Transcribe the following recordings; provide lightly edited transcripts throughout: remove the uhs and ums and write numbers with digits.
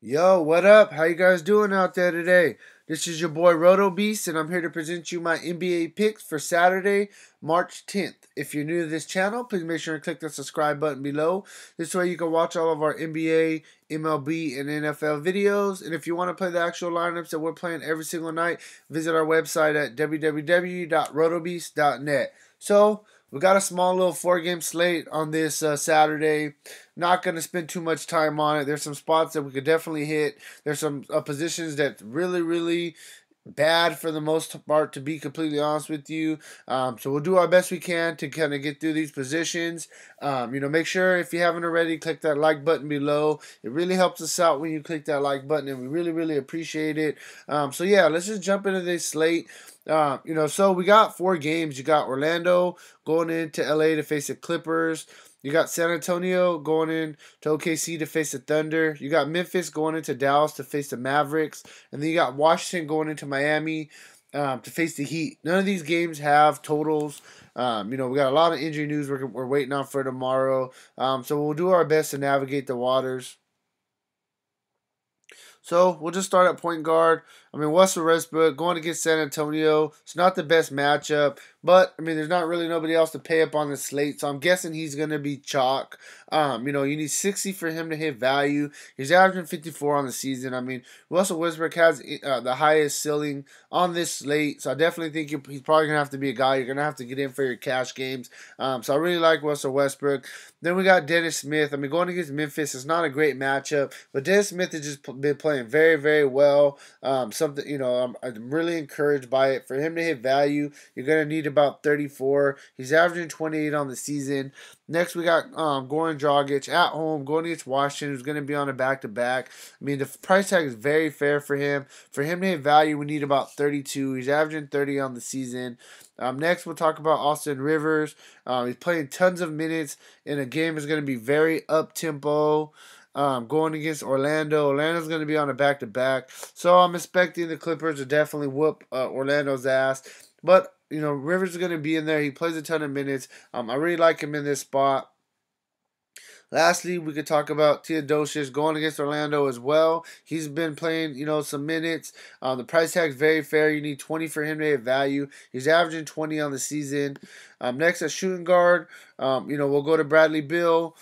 Yo, what up? How you guys doing out there today? This is your boy Roto Beast, and I'm here to present you my NBA picks for Saturday, March 10th. If you're new to this channel, please make sure to click the subscribe button below. This way you can watch all of our NBA, MLB, and NFL videos. And if you want to play the actual lineups that we're playing every single night, visit our website at www.rotobeast.net. So, we got a small little 4-game slate on this Saturday. Not going to spend too much time on it. There's some spots that we could definitely hit. There's some positions that's really bad for the most part, to be completely honest with you. So we'll do our best we can to kind of get through these positions. Make sure if you haven't already, click that like button below. It really helps us out when you click that like button, and we really appreciate it. So yeah, let's just jump into this slate. So we got 4 games. You got Orlando going into LA to face the Clippers. You got San Antonio going in to OKC to face the Thunder. You got Memphis going into Dallas to face the Mavericks. And then you got Washington going into Miami to face the Heat. None of these games have totals. We got a lot of injury news we're waiting on for tomorrow. So we'll do our best to navigate the waters. So we'll just start at point guard. Russell Westbrook going against San Antonio. It's not the best matchup, but there's not really nobody else to pay up on the slate, so I'm guessing he's going to be chalk. You need 60 for him to hit value. He's averaging 54 on the season. Russell Westbrook has the highest ceiling on this slate, so I definitely think he's probably going to have to be a guy you're going to have to get in for your cash games. So I really like Russell Westbrook. Then we got Dennis Smith. Going against Memphis is not a great matchup, but Dennis Smith has just been playing very well. I'm really encouraged by it. For him to hit value, you're going to need about 34. He's averaging 28 on the season. Next, we got Goran Dragic at home going against Washington, who's going to be on a back-to-back. The price tag is very fair for him. For him to hit value, we need about 32. He's averaging 30 on the season. Next, we'll talk about Austin Rivers. He's playing tons of minutes, and the game is going to be very up-tempo. Going against Orlando. Orlando's going to be on a back-to-back. So I'm expecting the Clippers to definitely whoop Orlando's ass. But, Rivers is going to be in there. He plays a ton of minutes. I really like him in this spot. Lastly, we could talk about Theodosius going against Orlando as well. He's been playing, some minutes. The price tag is very fair. You need 20 for him to hit value. He's averaging 20 on the season. Next, at shooting guard, we'll go to Bradley Beal.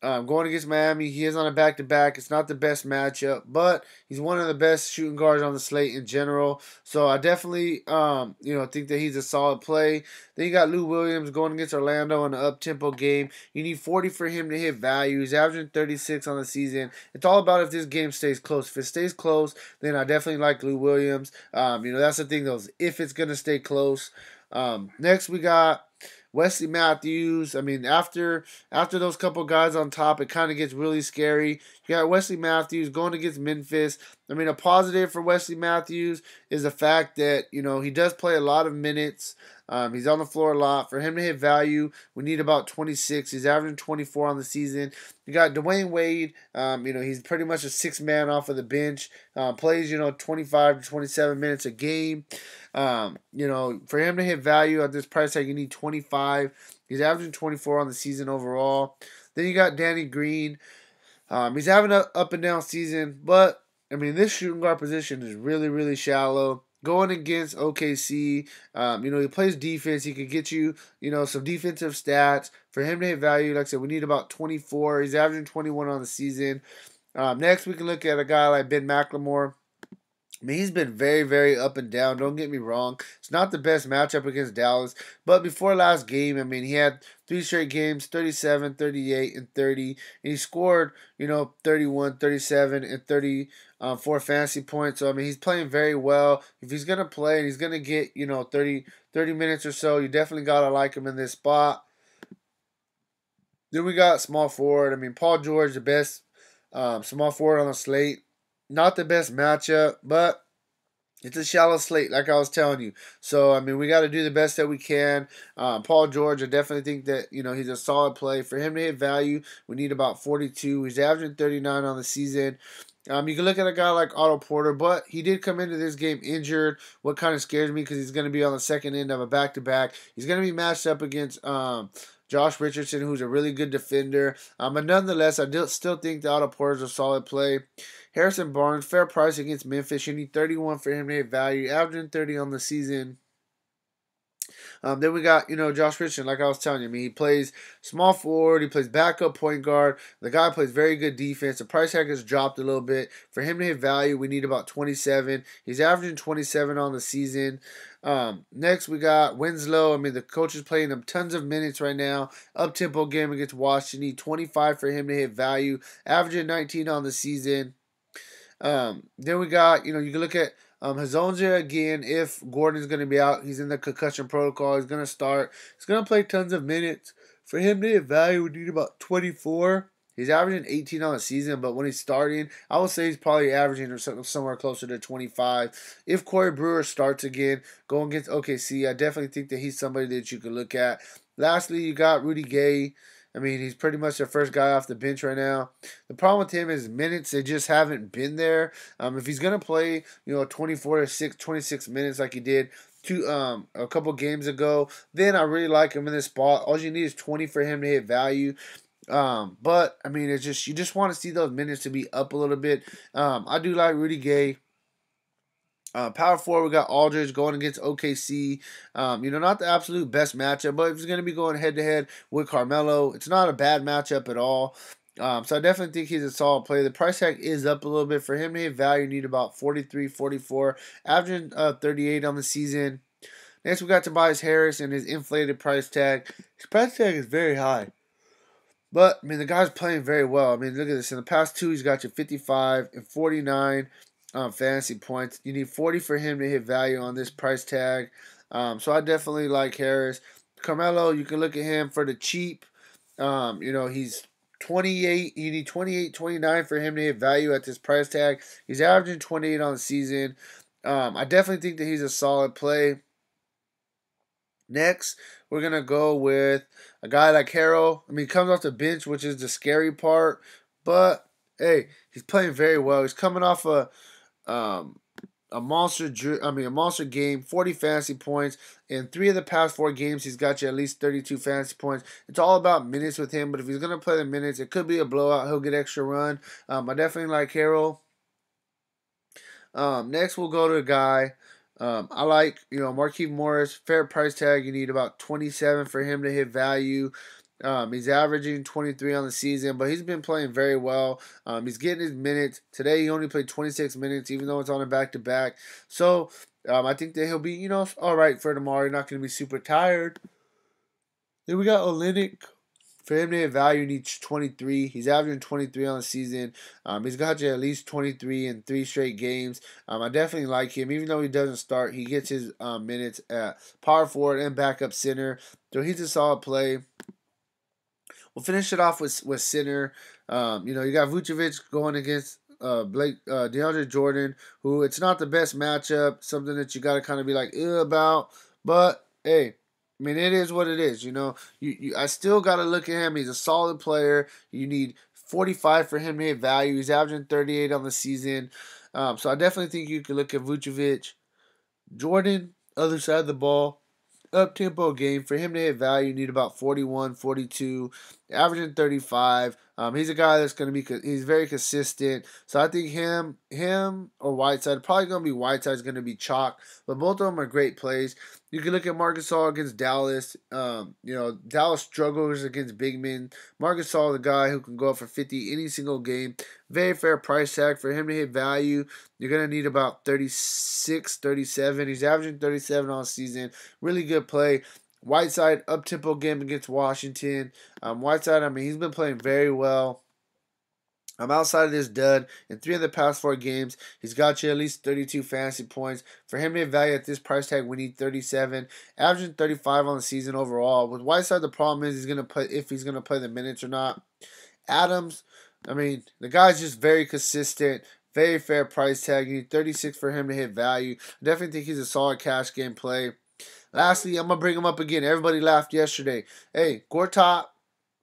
Going against Miami, he is on a back-to-back. It's not the best matchup, but he's one of the best shooting guards on the slate in general. So I definitely, think that he's a solid play. Then you got Lou Williams going against Orlando in an up-tempo game. You need 40 for him to hit value. He's averaging 36 on the season. It's all about if this game stays close. If it stays close, then I definitely like Lou Williams. That's the thing, though, is if it's going to stay close. Next, we got Wesley Matthews. After those couple guys on top, it kind of gets really scary. You got Wesley Matthews going against Memphis. A positive for Wesley Matthews is the fact that, he does play a lot of minutes. He's on the floor a lot. For him to hit value, we need about 26. He's averaging 24 on the season. You got Dwayne Wade. He's pretty much a 6-man off of the bench. Plays, 25 to 27 minutes a game. For him to hit value at this price tag, you need 25. He's averaging 24 on the season overall. Then you got Danny Green. He's having an up and down season, but this shooting guard position is really shallow. Going against OKC, he plays defense. He could get you, some defensive stats. For him to hit value, like I said, we need about 24. He's averaging 21 on the season. Next, we can look at a guy like Ben McLemore. He's been very up and down. Don't get me wrong. It's not the best matchup against Dallas. But before last game, he had 3 straight games, 37, 38, and 30. And he scored, 31, 37, and 34 fantasy points. So, he's playing very well. If he's going to play and he's going to get, 30 minutes or so, you definitely got to like him in this spot. Then we got small forward. Paul George, the best small forward on the slate. Not the best matchup, but it's a shallow slate, like I was telling you. So, we got to do the best that we can. Paul George, I definitely think that, he's a solid play. For him to hit value, we need about 42. He's averaging 39 on the season. You can look at a guy like Otto Porter, but he did come into this game injured. What kind of scares me because he's going to be on the second end of a back-to-back. He's going to be matched up against Josh Richardson, who's a really good defender. But nonetheless, I still think the Otto Porter's a solid play. Harrison Barnes, fair price against Memphis. You need 31 for him to hit value, averaging 30 on the season. Then we got, Josh Richardson, like I was telling you. I mean, he plays small forward. He plays backup point guard. The guy plays very good defense. The price tag has dropped a little bit. For him to hit value, we need about 27. He's averaging 27 on the season. Next, we got Winslow. I mean, the coach is playing him tons of minutes right now. Up-tempo game against Washington. You need 25 for him to hit value. Averaging 19 on the season. Then we got, you can look at Hazonja again. If Gordon's going to be out, he's in the concussion protocol. He's going to start. He's going to play tons of minutes. For him to hit value, we need about 24. He's averaging 18 on the season, but when he's starting, I would say he's probably averaging somewhere closer to 25. If Corey Brewer starts again, going against OKC, I definitely think that he's somebody that you could look at. Lastly, you got Rudy Gay. I mean, he's pretty much the first guy off the bench right now. The problem with him is minutes, they just haven't been there. If he's going to play, 24 to 26 minutes like he did a couple games ago, then I really like him in this spot. All you need is 20 for him to hit value. But, I mean, it's just, you just want to see those minutes to be up a little bit. I do like Rudy Gay. Power forward, we got Aldridge going against OKC. Not the absolute best matchup, but if he's going to be going head-to-head with Carmelo, it's not a bad matchup at all. So I definitely think he's a solid player. The price tag is up a little bit. For him to hit value, you need about 43, 44, averaging 38 on the season. Next, we got Tobias Harris and his inflated price tag. His price tag is very high. But, I mean, the guy's playing very well. I mean, look at this. In the past two, he's got you 55 and 49 fantasy points. You need 40 for him to hit value on this price tag. So I definitely like Harris. Carmelo, you can look at him for the cheap. He's 28. You need 28, 29 for him to hit value at this price tag. He's averaging 28 on the season. I definitely think that he's a solid play. Next, we're going to go with a guy like Harrell. I mean, he comes off the bench, which is the scary part. But, hey, he's playing very well. He's coming off a monster game, 40 fantasy points. In 3 of the past 4 games, he's got you at least 32 fantasy points. It's all about minutes with him, but if he's going to play the minutes, it could be a blowout. He'll get extra run. I definitely like Harrell. Next, we'll go to a guy. I like, Markieff Morris. Fair price tag. You need about 27 for him to hit value. He's averaging 23 on the season, but he's been playing very well. He's getting his minutes. Today, he only played 26 minutes, even though it's on a back-to-back. So, I think that he'll be, all right for tomorrow. You're not going to be super tired. Then we got Olynyk. For him to hit value, he needs 23. He's averaging 23 on the season. He's got you at least 23 in 3 straight games. I definitely like him. Even though he doesn't start, he gets his minutes at power forward and backup center. So he's a solid play. We'll finish it off with center. You got Vucevic going against DeAndre Jordan, who it's not the best matchup. Something that you got to kind of be like, about. But, hey. I mean, it is what it is, I still got to look at him. He's a solid player. You need 45 for him to hit value. He's averaging 38 on the season. So I definitely think you can look at Vucevic. Jordan, other side of the ball. Up-tempo game. For him to hit value, you need about 41, 42, averaging 35. He's a guy that's going to be, he's very consistent. So I think him or Whiteside, probably going to be Whiteside's going to be chalk. But both of them are great plays. You can look at Marc Gasol against Dallas. Dallas struggles against big men. Marc Gasol, the guy who can go up for 50 any single game. Very fair price tag. For him to hit value, you're going to need about 36, 37. He's averaging 37 on the season. Really good play. Whiteside, up-tempo game against Washington. Whiteside, he's been playing very well. Outside of this dud, in 3 of the past 4 games, he's got you at least 32 fantasy points. For him to evaluate at this price tag, we need 37, averaging 35 on the season overall. With Whiteside, the problem is he's going to play if he's going to play the minutes or not. Adams, the guy's just very consistent. Very fair price tag. You need 36 for him to hit value. I definitely think he's a solid cash game play. Lastly, I'm going to bring him up again. Everybody laughed yesterday. Hey, Gortat,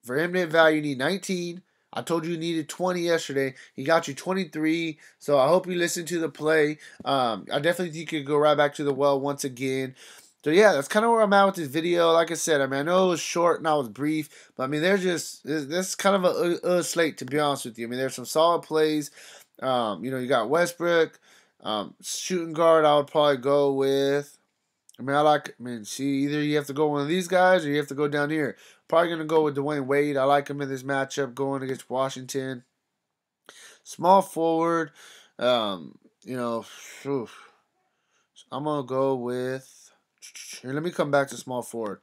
for him to hit value, you need 19. I told you needed 20 yesterday. He got you 23. So I hope you listened to the play. I definitely think you could go right back to the well once again. So yeah, that's kind of where I'm at with this video. Like I said, I mean, I know it was short and I was brief, but I mean, this is kind of a slate, to be honest with you. I mean, there's some solid plays. You got Westbrook, shooting guard. I would probably go with. See, either you have to go one of these guys or you have to go down here. Probably gonna go with Dwayne Wade. I like him in this matchup going against Washington. Small forward. Um, you know, I'm gonna go with. Here, let me come back to small forward.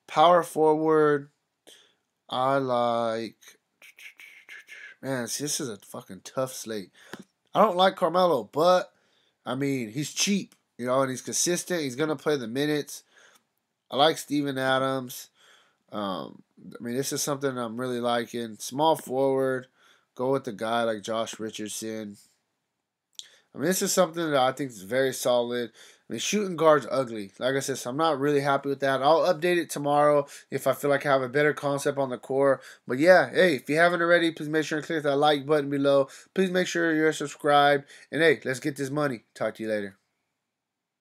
Power forward. I like. Man, see, this is a fucking tough slate. I don't like Carmelo, but I mean, he's cheap, and he's consistent. He's gonna play the minutes. I like Steven Adams. This is something I'm really liking. Small forward. Go with the guy like Josh Richardson. This is something that I think is very solid. Shooting guard's ugly. Like I said, so I'm not really happy with that. I'll update it tomorrow if I feel like I have a better concept on the core. But yeah, hey, if you haven't already, please make sure to click that like button below. Please make sure you're subscribed. And hey, let's get this money. Talk to you later.